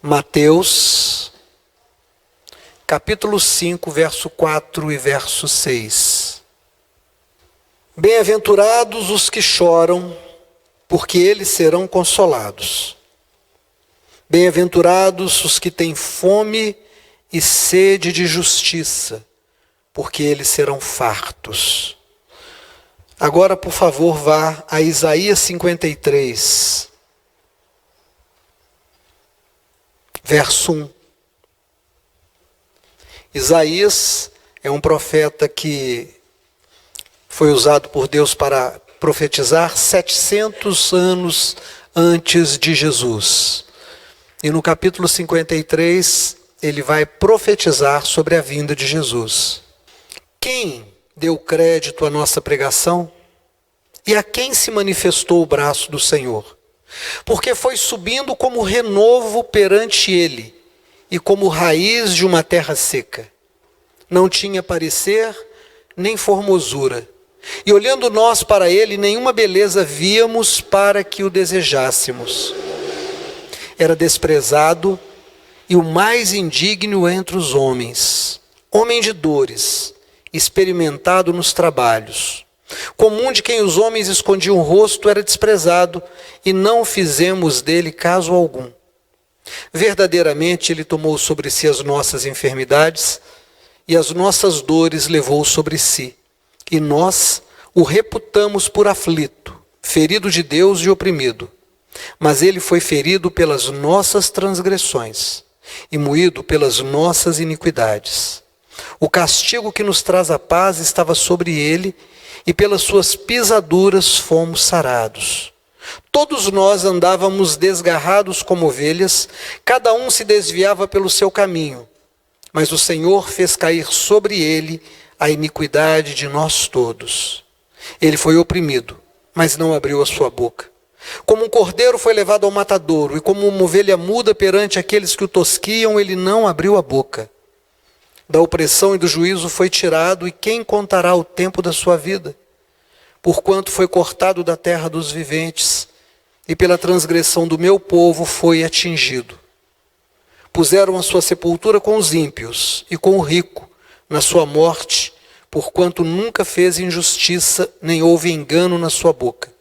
Mateus, capítulo 5, verso 4 e verso 6. Bem-aventurados os que choram, porque eles serão consolados. Bem-aventurados os que têm fome e sede de justiça, porque eles serão fartos. Agora, por favor, vá a Isaías 53, verso 1. Isaías é um profeta que foi usado por Deus para profetizar 700 anos antes de Jesus. E no capítulo 53, ele vai profetizar sobre a vinda de Jesus. Quem deu crédito à nossa pregação? E a quem se manifestou o braço do Senhor? Porque foi subindo como renovo perante ele, e como raiz de uma terra seca. Não tinha parecer, nem formosura. E olhando nós para ele, nenhuma beleza víamos para que o desejássemos. Era desprezado e o mais indigno entre os homens, homem de dores, experimentado nos trabalhos. Comum de quem os homens escondiam o rosto, era desprezado, e não fizemos dele caso algum. Verdadeiramente ele tomou sobre si as nossas enfermidades, e as nossas dores levou sobre si. E nós o reputamos por aflito, ferido de Deus e oprimido. Mas ele foi ferido pelas nossas transgressões, e moído pelas nossas iniquidades. O castigo que nos traz a paz estava sobre ele, e pelas suas pisaduras fomos sarados. Todos nós andávamos desgarrados como ovelhas, cada um se desviava pelo seu caminho. Mas o Senhor fez cair sobre ele a iniquidade de nós todos. Ele foi oprimido, mas não abriu a sua boca. Como um cordeiro foi levado ao matadouro, e como uma ovelha muda perante aqueles que o tosquiam, ele não abriu a boca. Da opressão e do juízo foi tirado, e quem contará o tempo da sua vida? Porquanto foi cortado da terra dos viventes, e pela transgressão do meu povo foi atingido. Puseram a sua sepultura com os ímpios, e com o rico, na sua morte, porquanto nunca fez injustiça, nem houve engano na sua boca.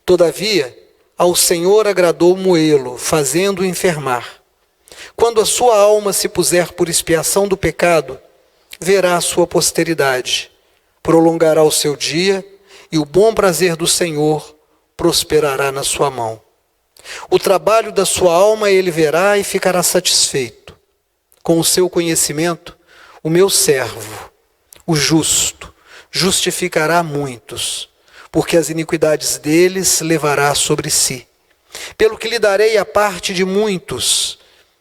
Todavia, ao Senhor agradou moê-lo, fazendo-o enfermar. Quando a sua alma se puser por expiação do pecado, verá a sua posteridade, prolongará o seu dia, e o bom prazer do Senhor prosperará na sua mão. O trabalho da sua alma ele verá e ficará satisfeito. Com o seu conhecimento, o meu servo, o justo, justificará muitos, porque as iniquidades deles levará sobre si. Pelo que lhe darei a parte de muitos,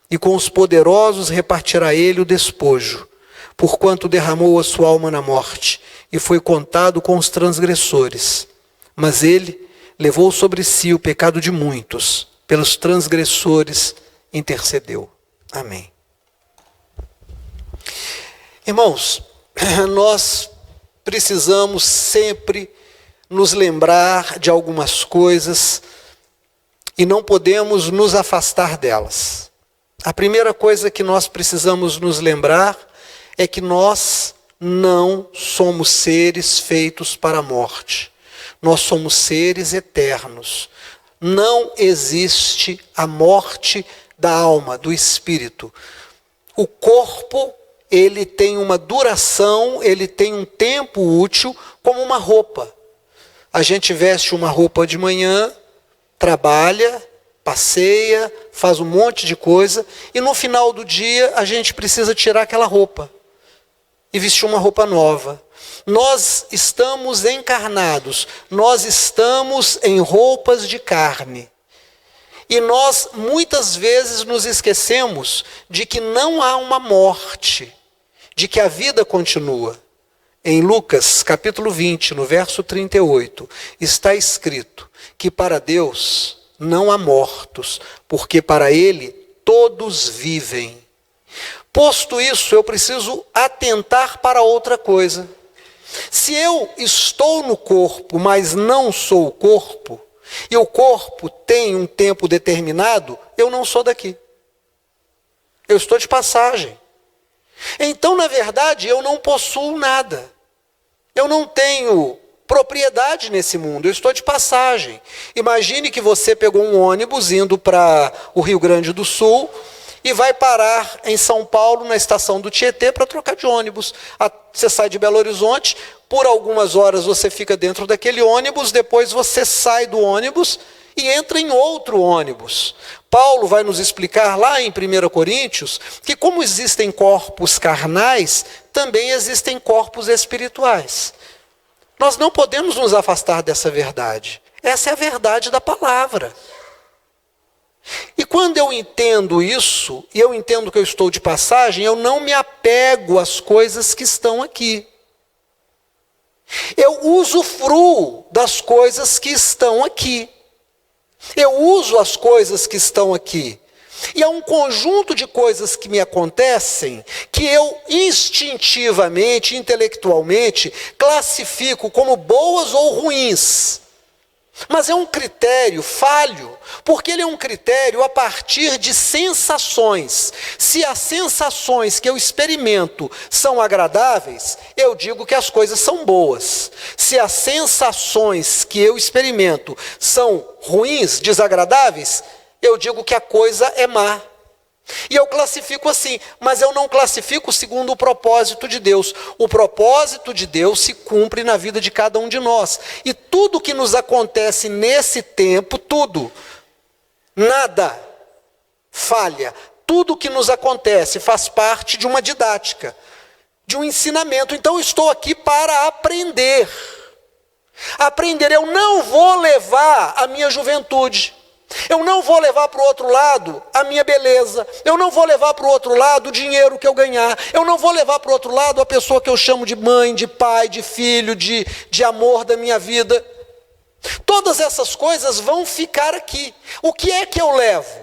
e com os poderosos repartirá ele o despojo, porquanto derramou a sua alma na morte, e foi contado com os transgressores. Mas ele levou sobre si o pecado de muitos, pelos transgressores intercedeu. Amém. Irmãos, nós precisamos sempre nos lembrar de algumas coisas e não podemos nos afastar delas. A primeira coisa que nós precisamos nos lembrar é que nós não somos seres feitos para a morte. Nós somos seres eternos. Não existe a morte da alma, do espírito. O corpo, ele tem uma duração, ele tem um tempo útil como uma roupa. A gente veste uma roupa de manhã, trabalha, passeia, faz um monte de coisa, e no final do dia a gente precisa tirar aquela roupa e vestir uma roupa nova. Nós estamos encarnados, nós estamos em roupas de carne. E nós muitas vezes nos esquecemos de que não há uma morte, de que a vida continua. Em Lucas, capítulo 20, no verso 38, está escrito que para Deus não há mortos, porque para Ele todos vivem. Posto isso, eu preciso atentar para outra coisa. Se eu estou no corpo, mas não sou o corpo, e o corpo tem um tempo determinado, eu não sou daqui. Eu estou de passagem. Então, na verdade, eu não possuo nada. Eu não tenho propriedade nesse mundo, eu estou de passagem. Imagine que você pegou um ônibus indo para o Rio Grande do Sul e vai parar em São Paulo, na estação do Tietê, para trocar de ônibus. Você sai de Belo Horizonte, por algumas horas você fica dentro daquele ônibus, depois você sai do ônibus e entra em outro ônibus. Paulo vai nos explicar lá em 1 Coríntios que como existem corpos carnais, também existem corpos espirituais. Nós não podemos nos afastar dessa verdade. Essa é a verdade da palavra. E quando eu entendo isso, e eu entendo que eu estou de passagem, eu não me apego às coisas que estão aqui. Eu usufruo das coisas que estão aqui. Eu uso as coisas que estão aqui. E há um conjunto de coisas que me acontecem que eu instintivamente, intelectualmente, classifico como boas ou ruins. Mas é um critério falho, porque ele é um critério a partir de sensações. Se as sensações que eu experimento são agradáveis, eu digo que as coisas são boas. Se as sensações que eu experimento são ruins, desagradáveis, eu digo que a coisa é má. E eu classifico assim, mas eu não classifico segundo o propósito de Deus. O propósito de Deus se cumpre na vida de cada um de nós. E tudo que nos acontece nesse tempo, tudo, nada falha. Tudo que nos acontece faz parte de uma didática, de um ensinamento. Então eu estou aqui para aprender. Aprender, eu não vou levar a minha juventude. Eu não vou levar para o outro lado a minha beleza. Eu não vou levar para o outro lado o dinheiro que eu ganhar. Eu não vou levar para o outro lado a pessoa que eu chamo de mãe, de pai, de filho, de amor da minha vida. Todas essas coisas vão ficar aqui. O que é que eu levo?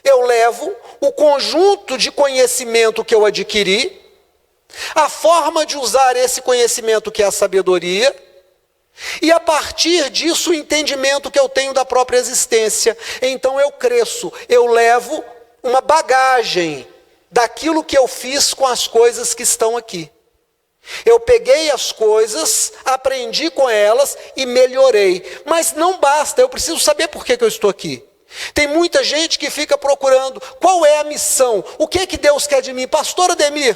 Eu levo o conjunto de conhecimento que eu adquiri, a forma de usar esse conhecimento que é a sabedoria, e a partir disso o entendimento que eu tenho da própria existência. Então eu cresço, eu levo uma bagagem daquilo que eu fiz com as coisas que estão aqui. Eu peguei as coisas, aprendi com elas e melhorei. Mas não basta, eu preciso saber por que eu estou aqui. Tem muita gente que fica procurando qual é a missão, o que é que Deus quer de mim. Pastor Ademir,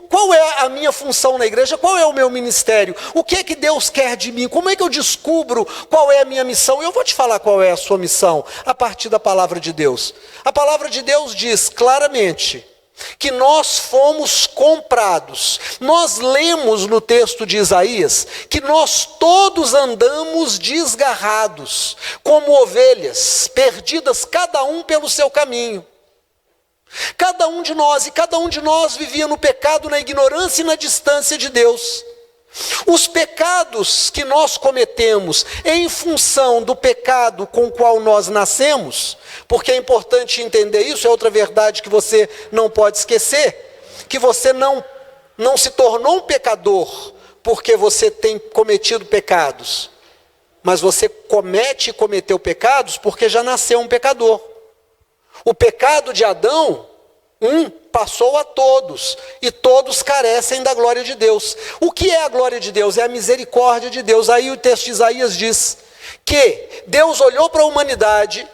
qual é a minha função na igreja, qual é o meu ministério, o que é que Deus quer de mim, como é que eu descubro qual é a minha missão? Eu vou te falar qual é a sua missão a partir da palavra de Deus. A palavra de Deus diz claramente que nós fomos comprados. Nós lemos no texto de Isaías que nós todos andamos desgarrados, como ovelhas, perdidas cada um pelo seu caminho. Cada um de nós vivia no pecado, na ignorância e na distância de Deus. Os pecados que nós cometemos em função do pecado com o qual nós nascemos, porque é importante entender isso, é outra verdade que você não pode esquecer, que você não se tornou um pecador porque você tem cometido pecados, mas você comete e cometeu pecados porque já nasceu um pecador. O pecado de Adão, passou a todos, e todos carecem da glória de Deus. O que é a glória de Deus? É a misericórdia de Deus. Aí o texto de Isaías diz que Deus olhou para a humanidade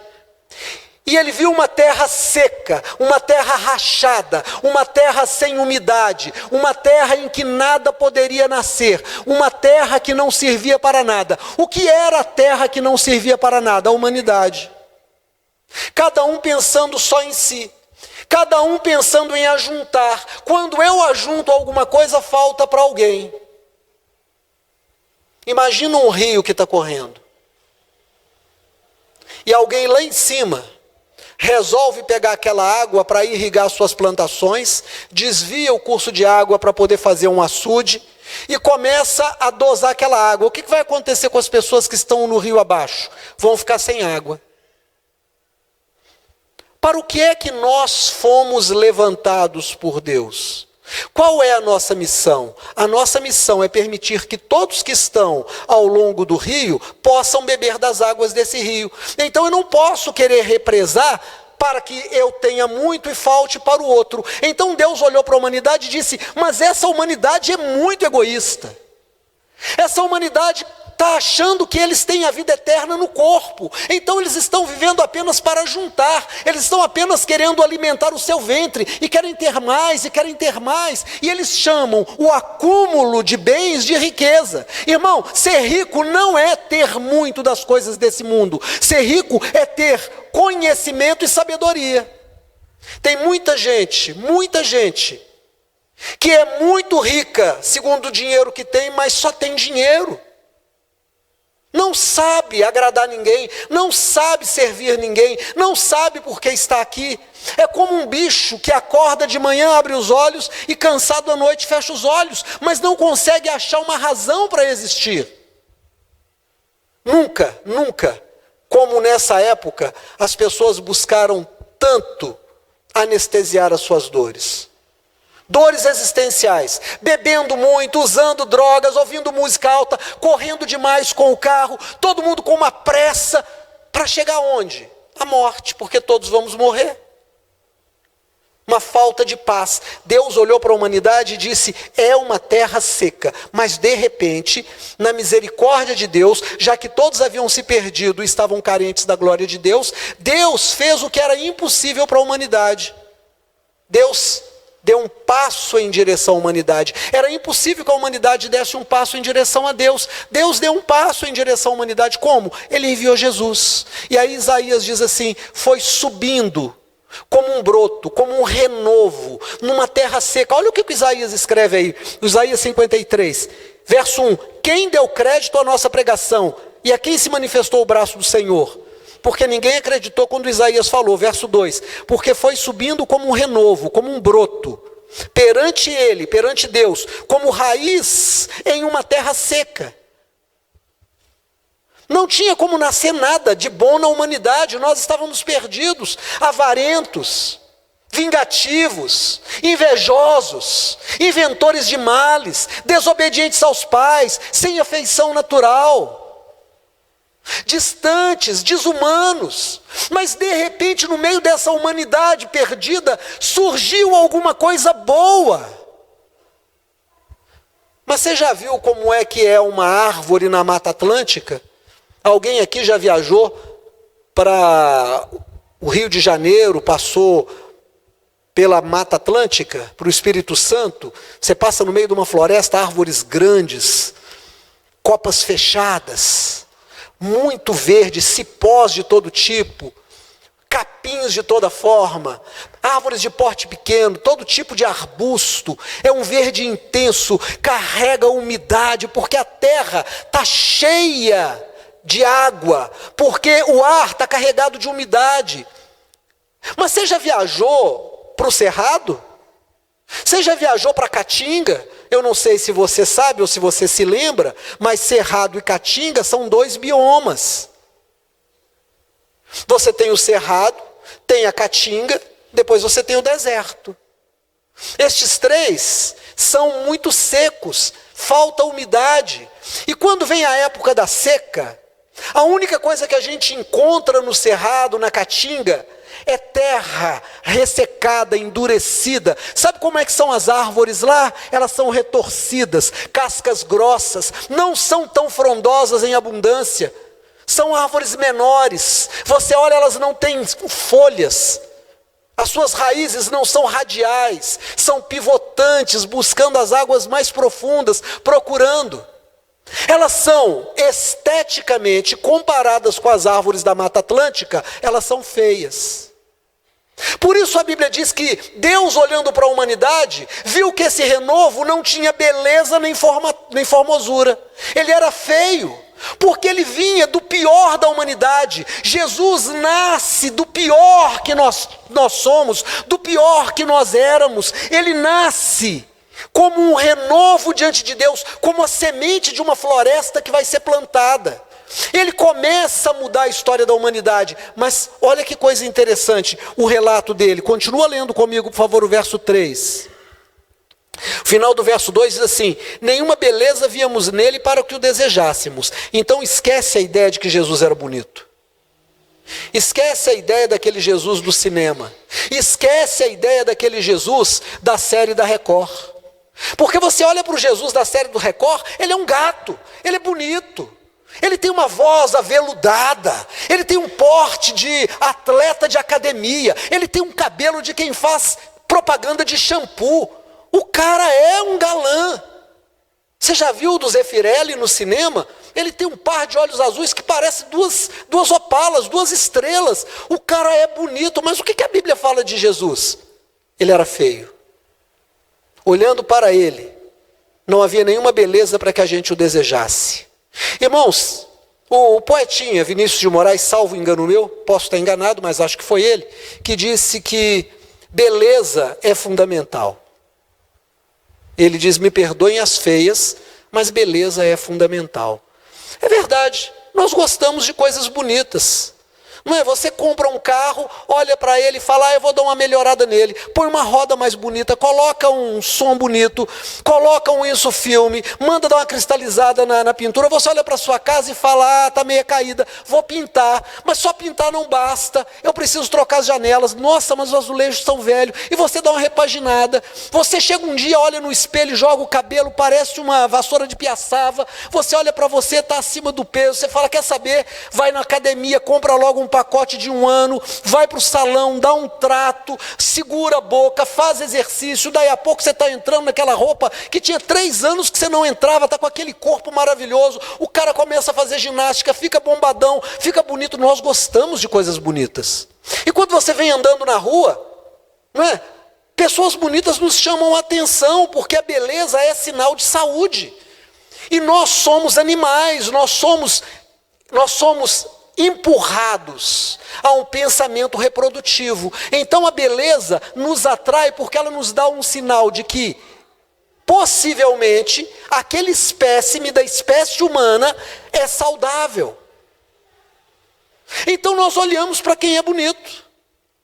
e ele viu uma terra seca, uma terra rachada, uma terra sem umidade, uma terra em que nada poderia nascer, uma terra que não servia para nada. O que era a terra que não servia para nada? A humanidade. Cada um pensando só em si. Cada um pensando em ajuntar. Quando eu ajunto alguma coisa, falta para alguém. Imagina um rio que está correndo. E alguém lá em cima resolve pegar aquela água para irrigar suas plantações, desvia o curso de água para poder fazer um açude e começa a dosar aquela água. O que vai acontecer com as pessoas que estão no rio abaixo? Vão ficar sem água. Para o que é que nós fomos levantados por Deus? Qual é a nossa missão? A nossa missão é permitir que todos que estão ao longo do rio possam beber das águas desse rio. Então eu não posso querer represar para que eu tenha muito e falte para o outro. Então Deus olhou para a humanidade e disse: mas essa humanidade é muito egoísta. Essa humanidade está achando que eles têm a vida eterna no corpo, então eles estão vivendo apenas para juntar, eles estão apenas querendo alimentar o seu ventre, e querem ter mais, e querem ter mais, e eles chamam o acúmulo de bens de riqueza. Irmão, ser rico não é ter muito das coisas desse mundo, ser rico é ter conhecimento e sabedoria. Tem muita gente que é muito rica segundo o dinheiro que tem, mas só tem dinheiro. Não sabe agradar ninguém, não sabe servir ninguém, não sabe por que está aqui. É como um bicho que acorda de manhã, abre os olhos e cansado à noite fecha os olhos, mas não consegue achar uma razão para existir. Nunca, como nessa época, as pessoas buscaram tanto anestesiar as suas dores. Dores existenciais, bebendo muito, usando drogas, ouvindo música alta, correndo demais com o carro, todo mundo com uma pressa, para chegar onde? A morte, porque todos vamos morrer. Uma falta de paz. Deus olhou para a humanidade e disse: é uma terra seca. Mas de repente, na misericórdia de Deus, já que todos haviam se perdido e estavam carentes da glória de Deus, Deus fez o que era impossível para a humanidade. Deus deu um passo em direção à humanidade. Era impossível que a humanidade desse um passo em direção a Deus. Deus deu um passo em direção à humanidade. Como? Ele enviou Jesus. E aí Isaías diz assim: foi subindo como um broto, como um renovo, numa terra seca. Olha o que Isaías escreve aí, Isaías 53, verso 1. Quem deu crédito à nossa pregação? E a quem se manifestou o braço do Senhor? Porque ninguém acreditou quando Isaías falou, verso 2, porque foi subindo como um renovo, como um broto, perante ele, perante Deus, como raiz em uma terra seca. Não tinha como nascer nada de bom na humanidade, nós estávamos perdidos, avarentos, vingativos, invejosos, inventores de males, desobedientes aos pais, sem afeição natural, distantes, desumanos. Mas de repente, no meio dessa humanidade perdida, surgiu alguma coisa boa. Mas você já viu como é que é uma árvore na Mata Atlântica? Alguém aqui já viajou para o Rio de Janeiro, passou pela Mata Atlântica, para o Espírito Santo? Você passa no meio de uma floresta, árvores grandes, copas fechadas, muito verde, cipós de todo tipo, capins de toda forma, árvores de porte pequeno, todo tipo de arbusto. É um verde intenso, carrega umidade, porque a terra está cheia de água, porque o ar está carregado de umidade. Mas você já viajou para o Cerrado? Você já viajou para Caatinga? Eu não sei se você sabe ou se você se lembra, mas Cerrado e Caatinga são dois biomas. Você tem o Cerrado, tem a Caatinga, depois você tem o deserto. Estes três são muito secos, falta umidade. E quando vem a época da seca, a única coisa que a gente encontra no Cerrado, na Caatinga, é terra ressecada, endurecida. Sabe como é que são as árvores lá? Elas são retorcidas, cascas grossas, não são tão frondosas em abundância. São árvores menores. Você olha, elas não têm folhas. As suas raízes não são radiais, são pivotantes, buscando as águas mais profundas, procurando. Elas são esteticamente, comparadas com as árvores da Mata Atlântica, elas são feias. Por isso a Bíblia diz que Deus, olhando para a humanidade, viu que esse renovo não tinha beleza nem formosura. Ele era feio, porque ele vinha do pior da humanidade. Jesus nasce do pior que nós somos, do pior que nós éramos. Ele nasce como um renovo diante de Deus, como a semente de uma floresta que vai ser plantada. Ele começa a mudar a história da humanidade. Mas olha que coisa interessante, o relato dele. Continua lendo comigo, por favor, o verso 3. O final do verso 2 diz assim: nenhuma beleza víamos nele para que o desejássemos. Então esquece a ideia de que Jesus era bonito. Esquece a ideia daquele Jesus do cinema. Esquece a ideia daquele Jesus da série da Record. Porque você olha para o Jesus da série do Record, ele é um gato, ele é bonito. Ele tem uma voz aveludada, ele tem um porte de atleta de academia, ele tem um cabelo de quem faz propaganda de shampoo. O cara é um galã. Você já viu o do Zeffirelli no cinema? Ele tem um par de olhos azuis que parece duas opalas, duas estrelas. O cara é bonito, mas o que a Bíblia fala de Jesus? Ele era feio. Olhando para ele, não havia nenhuma beleza para que a gente o desejasse. Irmãos, o poetinha Vinícius de Moraes, salvo engano meu, posso estar enganado, mas acho que foi ele, que disse que beleza é fundamental. Ele diz, me perdoem as feias, mas beleza é fundamental. É verdade, nós gostamos de coisas bonitas. Não é? Você compra um carro, olha para ele e fala, eu vou dar uma melhorada nele. Põe uma roda mais bonita, coloca um som bonito, coloca um ISO-filme, manda dar uma cristalizada na pintura. Você olha para sua casa e fala, está meio caída, vou pintar. Mas só pintar não basta, eu preciso trocar as janelas. Nossa, mas os azulejos são velhos. E você dá uma repaginada. Você chega um dia, olha no espelho, joga o cabelo, parece uma vassoura de piaçava. Você olha para você, está acima do peso. Você fala, quer saber? Vai na academia, compra logo um pacote de 1 ano, vai para o salão, dá um trato, segura a boca, faz exercício, daí a pouco você está entrando naquela roupa que tinha 3 anos que você não entrava, está com aquele corpo maravilhoso, o cara começa a fazer ginástica, fica bombadão, fica bonito. Nós gostamos de coisas bonitas. E quando você vem andando na rua, não é? Pessoas bonitas nos chamam a atenção, porque a beleza é sinal de saúde. E nós somos animais, nós somos empurrados a um pensamento reprodutivo. Então a beleza nos atrai porque ela nos dá um sinal de que, possivelmente, aquele espécime da espécie humana é saudável. Então nós olhamos para quem é bonito.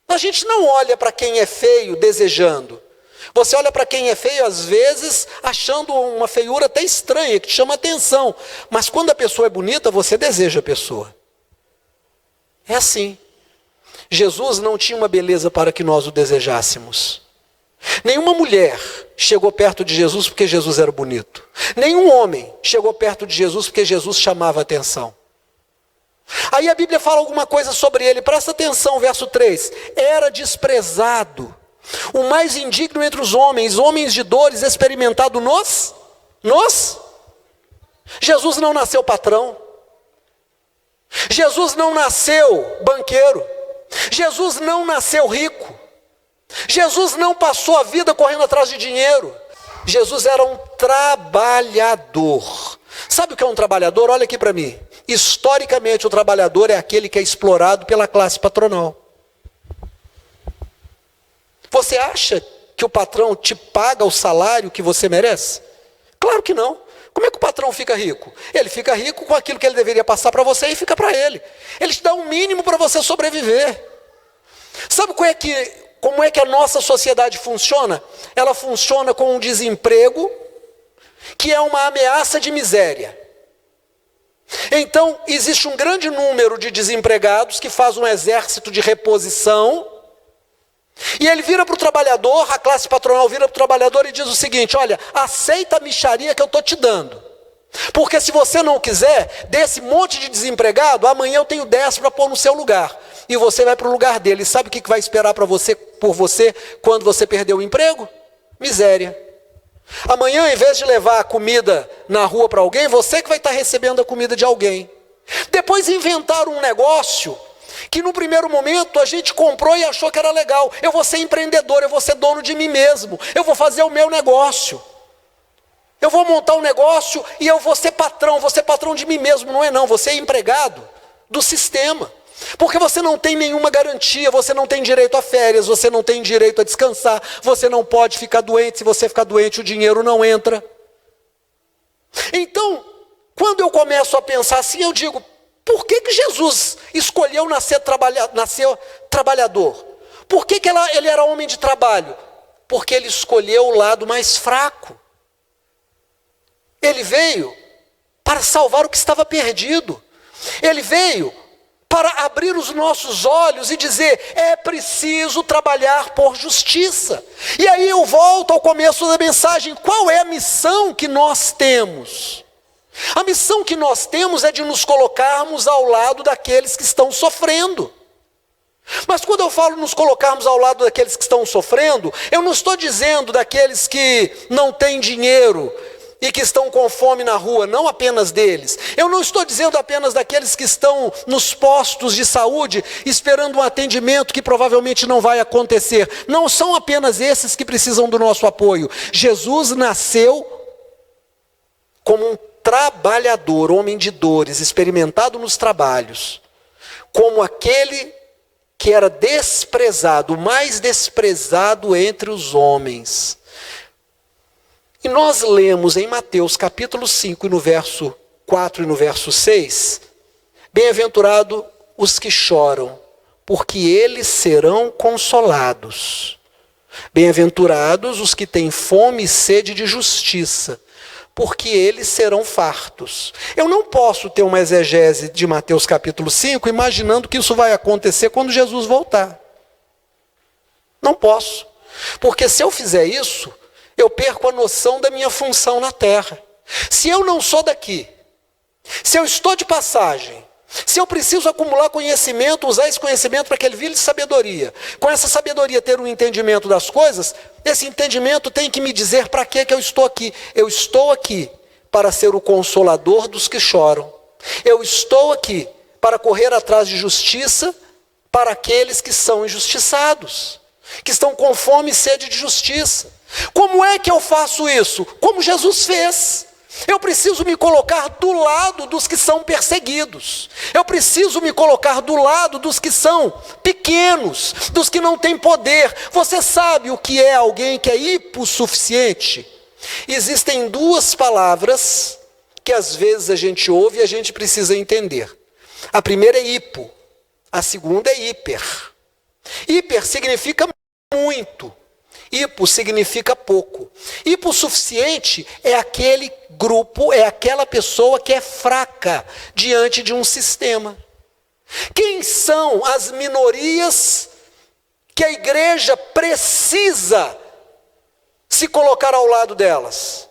A gente não olha para quem é feio desejando. Você olha para quem é feio, às vezes, achando uma feiura até estranha, que te chama atenção. Mas quando a pessoa é bonita, você deseja a pessoa. É assim. Jesus não tinha uma beleza para que nós o desejássemos. Nenhuma mulher chegou perto de Jesus porque Jesus era bonito. Nenhum homem chegou perto de Jesus porque Jesus chamava a atenção. Aí a Bíblia fala alguma coisa sobre ele, presta atenção, verso 3. Era desprezado, o mais indigno entre os homens de dores, experimentado nos. Jesus não nasceu patrão. Jesus não nasceu banqueiro. Jesus não nasceu rico. Jesus não passou a vida correndo atrás de dinheiro. Jesus era um trabalhador. Sabe o que é um trabalhador? Olha aqui para mim. Historicamente, o trabalhador é aquele que é explorado pela classe patronal. Você acha que o patrão te paga o salário que você merece? Claro que não. Como é que o patrão fica rico? Ele fica rico com aquilo que ele deveria passar para você e fica para ele. Ele te dá um mínimo para você sobreviver. Sabe como é que a nossa sociedade funciona? Ela funciona com um desemprego que é uma ameaça de miséria. Então, existe um grande número de desempregados que faz um exército de reposição. E ele vira para o trabalhador, a classe patronal vira para o trabalhador e diz o seguinte: olha, aceita a mixaria que eu estou te dando. Porque se você não quiser, desse monte de desempregado, amanhã eu tenho 10 para pôr no seu lugar. E você vai para o lugar dele. E sabe o que vai esperar por você quando você perder o emprego? Miséria. Amanhã, em vez de levar a comida na rua para alguém, você que vai estar recebendo a comida de alguém. Depois inventaram um negócio que no primeiro momento a gente comprou e achou que era legal. Eu vou ser empreendedor, eu vou ser dono de mim mesmo, eu vou fazer o meu negócio. Eu vou montar um negócio e eu vou ser patrão de mim mesmo. Não é não, você é empregado do sistema. Porque você não tem nenhuma garantia, você não tem direito a férias, você não tem direito a descansar, você não pode ficar doente, se você ficar doente o dinheiro não entra. Então, quando eu começo a pensar assim, eu digo, por que Jesus escolheu nascer trabalhador? Por que ele era homem de trabalho? Porque ele escolheu o lado mais fraco. Ele veio para salvar o que estava perdido. Ele veio para abrir os nossos olhos e dizer: é preciso trabalhar por justiça. E aí eu volto ao começo da mensagem: qual é a missão que nós temos? A missão que nós temos é de nos colocarmos ao lado daqueles que estão sofrendo. Mas quando eu falo nos colocarmos ao lado daqueles que estão sofrendo, eu não estou dizendo daqueles que não têm dinheiro e que estão com fome na rua, não apenas deles. Eu não estou dizendo apenas daqueles que estão nos postos de saúde, esperando um atendimento que provavelmente não vai acontecer. Não são apenas esses que precisam do nosso apoio. Jesus nasceu como um trabalhador, homem de dores, experimentado nos trabalhos, como aquele que era desprezado, o mais desprezado entre os homens. E nós lemos em Mateus capítulo 5, no verso 4 e no verso 6, bem-aventurado os que choram, porque eles serão consolados. Bem-aventurados os que têm fome e sede de justiça, porque eles serão fartos. Eu não posso ter uma exegese de Mateus capítulo 5 imaginando que isso vai acontecer quando Jesus voltar. Não posso. Porque se eu fizer isso, eu perco a noção da minha função na terra. Se eu não sou daqui, se eu estou de passagem, se eu preciso acumular conhecimento, usar esse conhecimento para que ele vire sabedoria, com essa sabedoria ter um entendimento das coisas, esse entendimento tem que me dizer para que eu estou aqui. Eu estou aqui para ser o consolador dos que choram. Eu estou aqui para correr atrás de justiça para aqueles que são injustiçados, que estão com fome e sede de justiça. Como é que eu faço isso? Como Jesus fez. Eu preciso me colocar do lado dos que são perseguidos. Eu preciso me colocar do lado dos que são pequenos, dos que não têm poder. Você sabe o que é alguém que é hipossuficiente? Existem duas palavras que às vezes a gente ouve e a gente precisa entender. A primeira é hipo, a segunda é hiper. Hiper significa muito. Hipo significa pouco. Hipossuficiente é aquele grupo, é aquela pessoa que é fraca diante de um sistema. Quem são as minorias que a igreja precisa se colocar ao lado delas?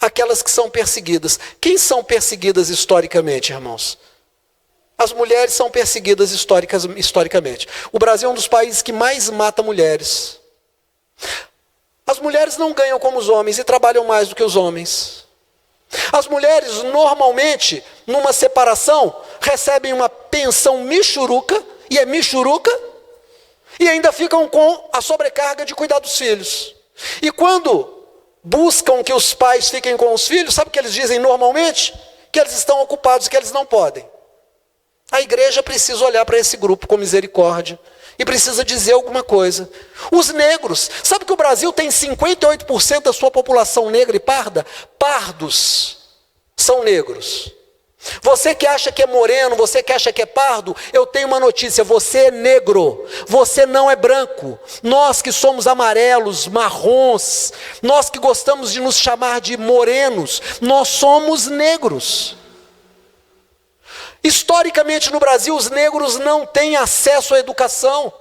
Aquelas que são perseguidas. Quem são perseguidas historicamente, irmãos? As mulheres são perseguidas historicamente. O Brasil é um dos países que mais mata mulheres. As mulheres não ganham como os homens e trabalham mais do que os homens. As mulheres, normalmente, numa separação, recebem uma pensão michuruca, e é michuruca, e ainda ficam com a sobrecarga de cuidar dos filhos. E quando buscam que os pais fiquem com os filhos, sabe o que eles dizem normalmente? Que eles estão ocupados, que eles não podem. A igreja precisa olhar para esse grupo com misericórdia e precisa dizer alguma coisa. Os negros, sabe que o Brasil tem 58% da sua população negra e parda? Pardos são negros. Você que acha que é moreno, você que acha que é pardo, eu tenho uma notícia: você é negro, você não é branco. Nós que somos amarelos, marrons, nós que gostamos de nos chamar de morenos, nós somos negros. Historicamente no Brasil, os negros não têm acesso à educação.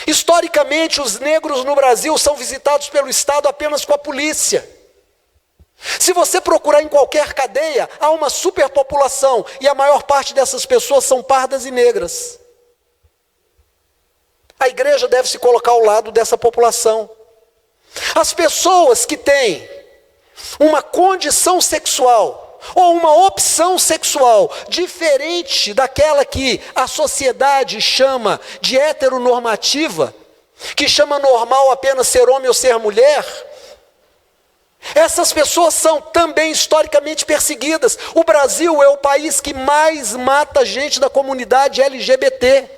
Historicamente, os negros no Brasil são visitados pelo Estado apenas com a polícia. Se você procurar em qualquer cadeia, há uma superpopulação, e a maior parte dessas pessoas são pardas e negras. A igreja deve se colocar ao lado dessa população. As pessoas que têm uma condição sexual ou uma opção sexual diferente daquela que a sociedade chama de heteronormativa, que chama normal apenas ser homem ou ser mulher, essas pessoas são também historicamente perseguidas. O Brasil é o país que mais mata gente da comunidade LGBT.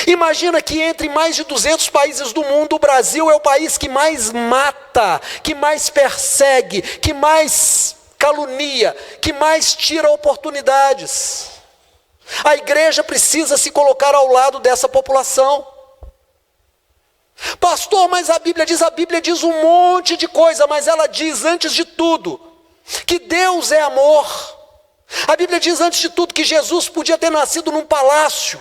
Imagina que entre mais de 200 países do mundo, o Brasil é o país que mais mata, que mais persegue, que mais calunia, que mais tira oportunidades. A igreja precisa se colocar ao lado dessa população. Pastor, mas a Bíblia diz um monte de coisa, mas ela diz antes de tudo que Deus é amor. A Bíblia diz, antes de tudo, que Jesus podia ter nascido num palácio,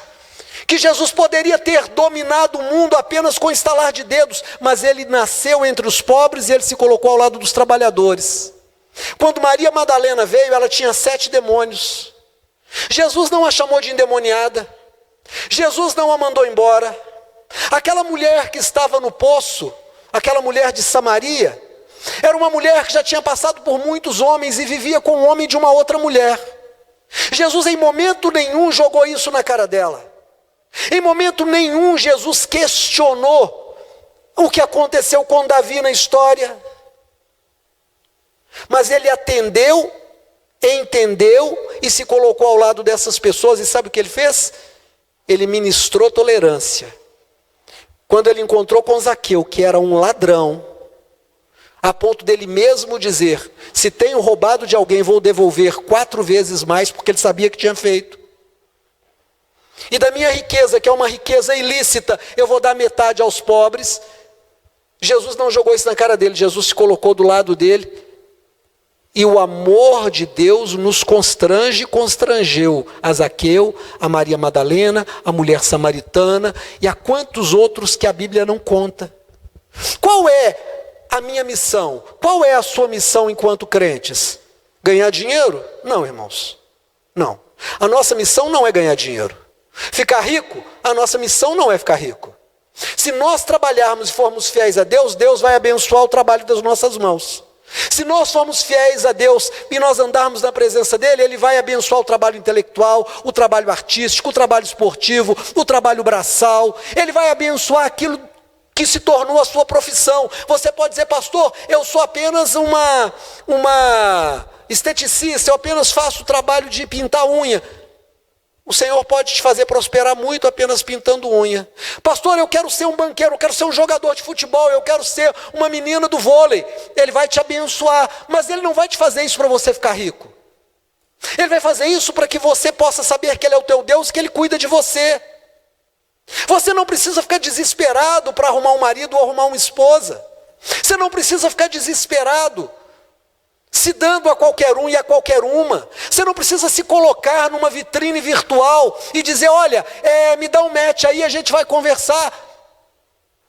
que Jesus poderia ter dominado o mundo apenas com estalar de dedos, mas ele nasceu entre os pobres e ele se colocou ao lado dos trabalhadores. Quando Maria Madalena veio, ela tinha 7 demônios. Jesus não a chamou de endemoniada, Jesus não a mandou embora. Aquela mulher que estava no poço, aquela mulher de Samaria, era uma mulher que já tinha passado por muitos homens e vivia com o homem de uma outra mulher. Jesus em momento nenhum jogou isso na cara dela. Em momento nenhum Jesus questionou o que aconteceu com Davi na história. Mas ele atendeu, entendeu e se colocou ao lado dessas pessoas. E sabe o que ele fez? Ele ministrou tolerância. Quando ele encontrou com Zaqueu, que era um ladrão, a ponto dele mesmo dizer, se tenho roubado de alguém, vou devolver 4 vezes mais, porque ele sabia que tinha feito. E da minha riqueza, que é uma riqueza ilícita, eu vou dar metade aos pobres. Jesus não jogou isso na cara dele, Jesus se colocou do lado dele. E o amor de Deus nos constrange e constrangeu a Zaqueu, a Maria Madalena, a mulher samaritana e a quantos outros que a Bíblia não conta. Qual é a minha missão? Qual é a sua missão enquanto crentes? Ganhar dinheiro? Não, irmãos. Não. A nossa missão não é ganhar dinheiro. Ficar rico? A nossa missão não é ficar rico. Se nós trabalharmos e formos fiéis a Deus, Deus vai abençoar o trabalho das nossas mãos. Se nós formos fiéis a Deus e nós andarmos na presença dEle, Ele vai abençoar o trabalho intelectual, o trabalho artístico, o trabalho esportivo, o trabalho braçal. Ele vai abençoar aquilo que se tornou a sua profissão. Você pode dizer, pastor, eu sou apenas uma esteticista, eu apenas faço o trabalho de pintar unha. O Senhor pode te fazer prosperar muito apenas pintando unha. Pastor, eu quero ser um banqueiro, eu quero ser um jogador de futebol, eu quero ser uma menina do vôlei. Ele vai te abençoar, mas Ele não vai te fazer isso para você ficar rico. Ele vai fazer isso para que você possa saber que Ele é o teu Deus e que Ele cuida de você. Você não precisa ficar desesperado para arrumar um marido ou arrumar uma esposa. Você não precisa ficar desesperado se dando a qualquer um e a qualquer uma. Você não precisa se colocar numa vitrine virtual e dizer, olha, me dá um match aí, a gente vai conversar.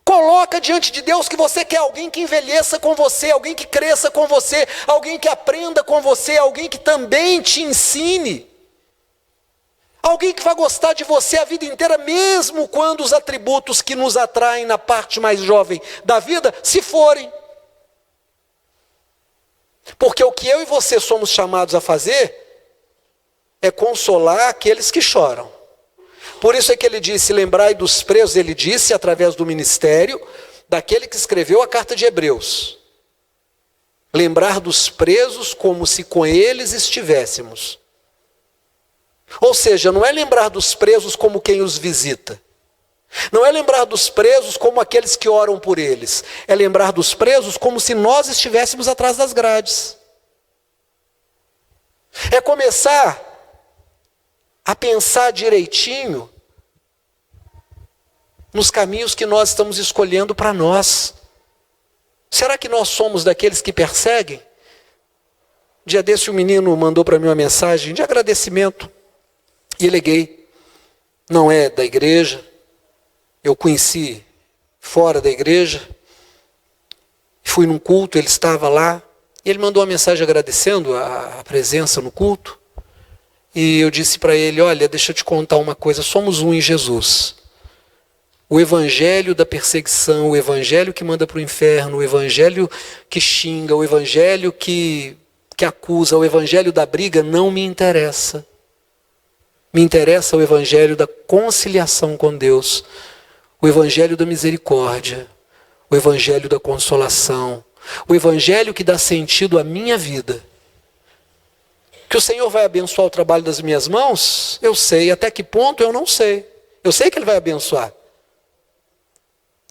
Coloca diante de Deus que você quer alguém que envelheça com você, alguém que cresça com você, alguém que aprenda com você, alguém que também te ensine. Alguém que vai gostar de você a vida inteira, mesmo quando os atributos que nos atraem na parte mais jovem da vida se forem. Porque o que eu e você somos chamados a fazer é consolar aqueles que choram. Por isso é que ele disse, lembrai dos presos, ele disse através do ministério daquele que escreveu a carta de Hebreus. Lembrar dos presos como se com eles estivéssemos. Ou seja, não é lembrar dos presos como quem os visita. Não é lembrar dos presos como aqueles que oram por eles. É lembrar dos presos como se nós estivéssemos atrás das grades. É começar a pensar direitinho nos caminhos que nós estamos escolhendo para nós. Será que nós somos daqueles que perseguem? Dia desse um menino mandou para mim uma mensagem de agradecimento. E ele é gay. Não é da igreja. Eu conheci fora da igreja, fui num culto, ele estava lá, e ele mandou uma mensagem agradecendo a presença no culto, e eu disse para ele, olha, deixa eu te contar uma coisa, somos um em Jesus. O evangelho da perseguição, o evangelho que manda para o inferno, o evangelho que xinga, o evangelho que acusa, o evangelho da briga, não me interessa. Me interessa o evangelho da conciliação com Deus, o evangelho da misericórdia, o evangelho da consolação, o evangelho que dá sentido à minha vida. Que o Senhor vai abençoar o trabalho das minhas mãos? Eu sei. Até que ponto? Eu não sei. Eu sei que Ele vai abençoar.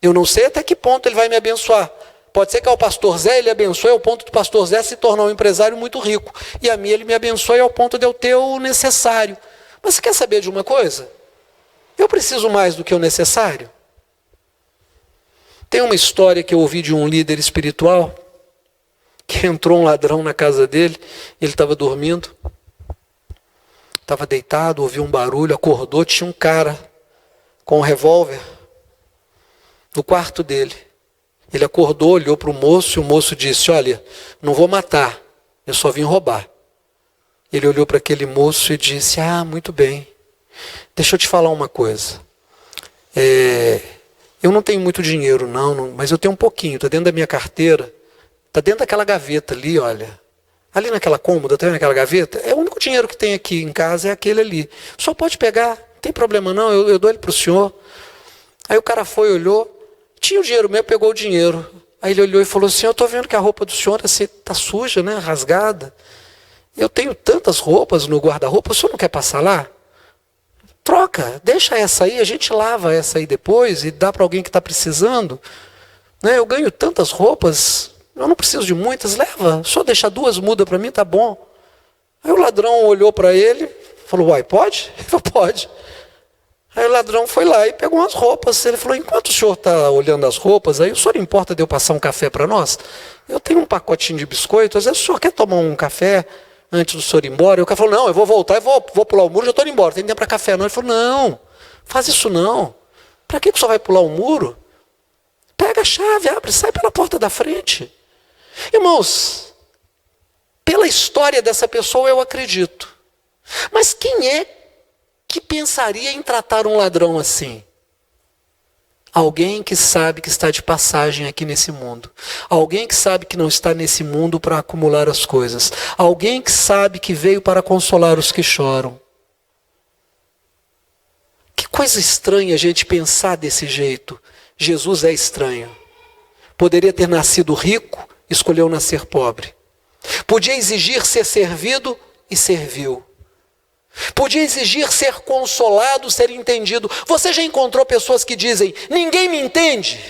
Eu não sei até que ponto Ele vai me abençoar. Pode ser que ao pastor Zé Ele abençoe ao ponto do pastor Zé se tornar um empresário muito rico. E a mim Ele me abençoe ao ponto de eu ter o necessário. Mas você quer saber de uma coisa? Eu preciso mais do que o necessário. Tem uma história que eu ouvi de um líder espiritual, que entrou um ladrão na casa dele, ele estava dormindo, estava deitado, ouviu um barulho, acordou, tinha um cara com um revólver no quarto dele. Ele acordou, olhou para o moço e o moço disse: olha, não vou matar, eu só vim roubar. Ele olhou para aquele moço e disse: ah, muito bem, deixa eu te falar uma coisa. Eu não tenho muito dinheiro não, mas eu tenho um pouquinho, está dentro da minha carteira, está dentro daquela gaveta ali, olha. Ali naquela cômoda, está vendo aquela gaveta? É o único dinheiro que tem aqui em casa, é aquele ali. O senhor pode pegar, não tem problema não, eu dou ele para o senhor. Aí o cara foi, olhou, tinha o dinheiro mesmo, pegou o dinheiro. Aí ele olhou e falou assim: eu estou vendo que a roupa do senhor está suja, né, rasgada. Eu tenho tantas roupas no guarda-roupa, o senhor não quer passar lá? Troca, deixa essa aí, a gente lava essa aí depois e dá para alguém que está precisando. Né, eu ganho tantas roupas, eu não preciso de muitas, leva, só deixa 2 mudas para mim, tá bom. Aí o ladrão olhou para ele, falou: uai, pode? Ele falou: pode. Aí o ladrão foi lá e pegou umas roupas. Ele falou: enquanto o senhor está olhando as roupas, aí o senhor importa de eu passar um café para nós? Eu tenho um pacotinho de biscoito, às vezes o senhor quer tomar um café antes do senhor ir embora? E o cara falou: não, eu vou voltar, vou pular o muro, já estou indo embora, tem tempo para café não. Ele falou: não, faz isso não. Para que o senhor vai pular o muro? Pega a chave, abre, sai pela porta da frente. Irmãos, pela história dessa pessoa eu acredito. Mas quem é que pensaria em tratar um ladrão assim? Alguém que sabe que está de passagem aqui nesse mundo. Alguém que sabe que não está nesse mundo para acumular as coisas. Alguém que sabe que veio para consolar os que choram. Que coisa estranha a gente pensar desse jeito. Jesus é estranho. Poderia ter nascido rico, escolheu nascer pobre. Podia exigir ser servido e serviu. Podia exigir ser consolado, ser entendido. Você já encontrou pessoas que dizem: ninguém me entende,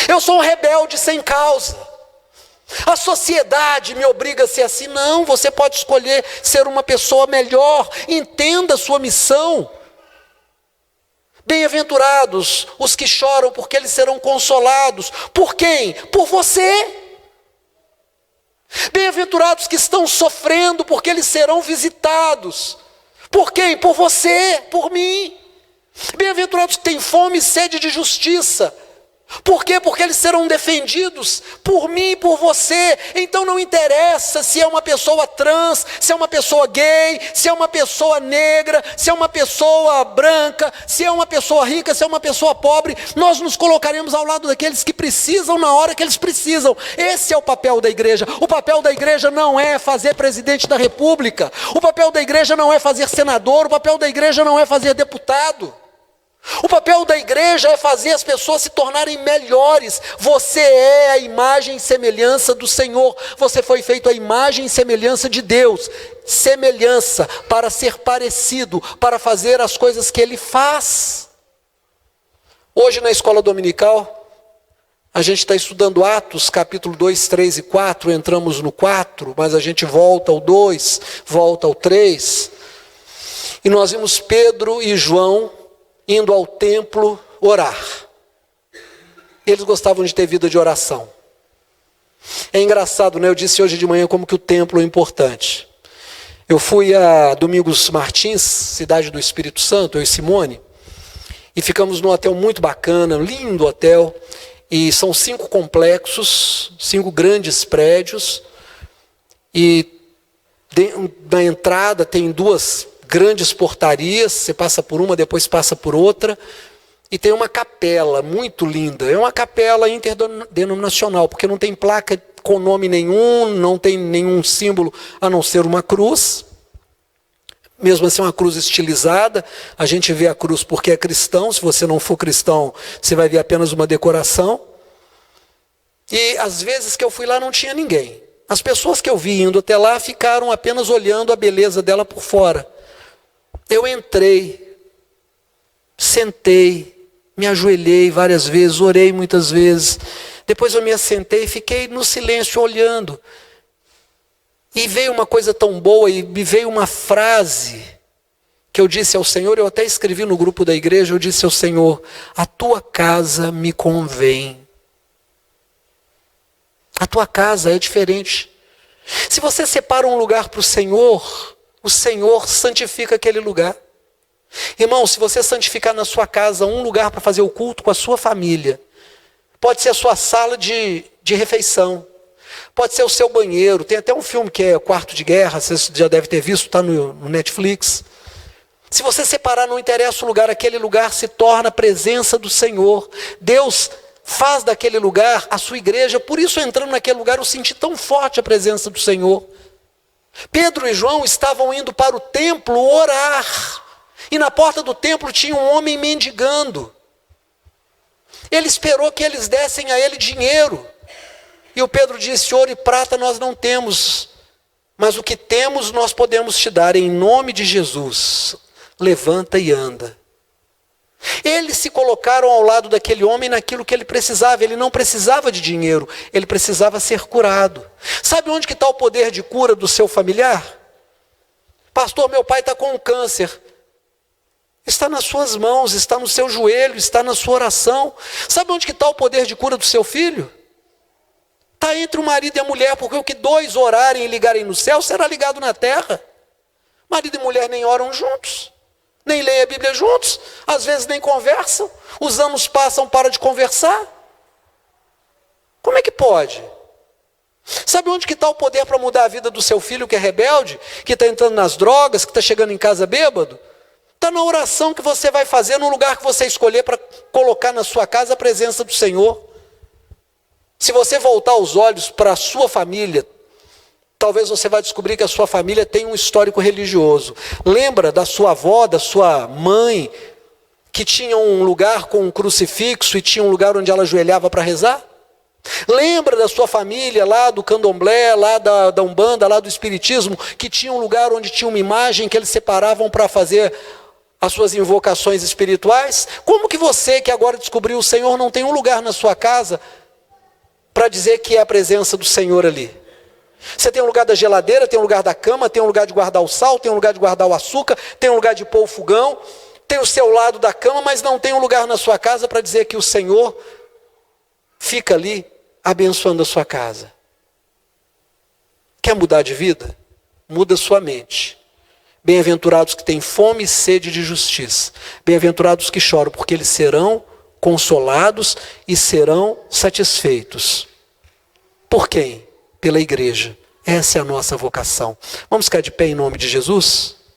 eu sou um rebelde sem causa, a sociedade me obriga a ser assim? Não, você pode escolher ser uma pessoa melhor. Entenda a sua missão. Bem-aventurados os que choram, porque eles serão consolados. Por quem? Por você. Bem-aventurados que estão sofrendo, porque eles serão visitados. Por quem? Por você, por mim. Bem-aventurados que têm fome e sede de justiça. Por quê? Porque eles serão defendidos por mim e por você. Então não interessa se é uma pessoa trans, se é uma pessoa gay, se é uma pessoa negra, se é uma pessoa branca, se é uma pessoa rica, se é uma pessoa pobre. Nós nos colocaremos ao lado daqueles que precisam na hora que eles precisam. Esse é o papel da igreja. O papel da igreja não é fazer presidente da república. O papel da igreja não é fazer senador. O papel da igreja não é fazer deputado. O papel da igreja é fazer as pessoas se tornarem melhores. Você é a imagem e semelhança do Senhor. Você foi feito à imagem e semelhança de Deus. Semelhança para ser parecido, para fazer as coisas que Ele faz. Hoje na escola dominical, a gente está estudando Atos, capítulo 2, 3 e 4. Entramos no 4, mas a gente volta ao 2, volta ao 3. E nós vimos Pedro e João indo ao templo orar. Eles gostavam de ter vida de oração. É engraçado, né? Eu disse hoje de manhã como que o templo é importante. Eu fui a Domingos Martins, cidade do Espírito Santo, eu e Simone, e ficamos num hotel muito bacana, um lindo hotel, e são 5 complexos, 5 grandes prédios, e na entrada tem 2 grandes portarias, você passa por uma, depois passa por outra, e tem uma capela muito linda. É uma capela interdenominacional, porque não tem placa com nome nenhum, não tem nenhum símbolo a não ser uma cruz. Mesmo assim, uma cruz estilizada. A gente vê a cruz porque é cristão. Se você não for cristão, você vai ver apenas uma decoração. E às vezes que eu fui lá não tinha ninguém. As pessoas que eu vi indo até lá ficaram apenas olhando a beleza dela por fora. Eu entrei, sentei, me ajoelhei várias vezes, orei muitas vezes. Depois eu me assentei e fiquei no silêncio olhando. E veio uma coisa tão boa, e me veio uma frase que eu disse ao Senhor, eu até escrevi no grupo da igreja, eu disse ao Senhor: a tua casa me convém. A tua casa é diferente. Se você separa um lugar para o Senhor, o Senhor santifica aquele lugar. Irmão, se você santificar na sua casa um lugar para fazer o culto com a sua família, pode ser a sua sala de refeição, pode ser o seu banheiro. Tem até um filme que é Quarto de Guerra, você já deve ter visto, está no Netflix. Se você separar, não interessa o lugar, aquele lugar se torna a presença do Senhor. Deus faz daquele lugar a sua igreja. Por isso, entrando naquele lugar, eu senti tão forte a presença do Senhor. Pedro e João estavam indo para o templo orar. E na porta do templo tinha um homem mendigando. Ele esperou que eles dessem a ele dinheiro. E o Pedro disse: ouro e prata nós não temos, mas o que temos nós podemos te dar. Em nome de Jesus, levanta e anda. Eles se colocaram ao lado daquele homem naquilo que ele precisava. Ele não precisava de dinheiro, ele precisava ser curado. Sabe onde que está o poder de cura do seu familiar? Pastor, meu pai está com câncer. Está nas suas mãos, está no seu joelho, está na sua oração. Sabe onde que está o poder de cura do seu filho? Está entre o marido e a mulher, porque o que dois orarem e ligarem no céu, será ligado na terra. Marido e mulher nem oram juntos, nem leem a Bíblia juntos, às vezes nem conversam, os anos passam, para de conversar. Como é que pode? Sabe onde que está o poder para mudar a vida do seu filho que é rebelde, que está entrando nas drogas, que está chegando em casa bêbado? Está na oração que você vai fazer, no lugar que você escolher para colocar na sua casa a presença do Senhor. Se você voltar os olhos para a sua família, talvez você vai descobrir que a sua família tem um histórico religioso. Lembra da sua avó, da sua mãe, que tinha um lugar com um crucifixo e tinha um lugar onde ela ajoelhava para rezar? Lembra da sua família lá do candomblé, lá da umbanda, lá do espiritismo, que tinha um lugar onde tinha uma imagem que eles separavam para fazer as suas invocações espirituais? Como que você, que agora descobriu o Senhor, não tem um lugar na sua casa para dizer que é a presença do Senhor ali? Você tem um lugar da geladeira, tem um lugar da cama, tem um lugar de guardar o sal, tem um lugar de guardar o açúcar, tem um lugar de pôr o fogão, tem o seu lado da cama, mas não tem um lugar na sua casa para dizer que o Senhor fica ali abençoando a sua casa. Quer mudar de vida? Muda sua mente. Bem-aventurados que têm fome e sede de justiça. Bem-aventurados que choram, porque eles serão consolados e serão satisfeitos. Por quem? Pela igreja. Essa é a nossa vocação. Vamos ficar de pé em nome de Jesus?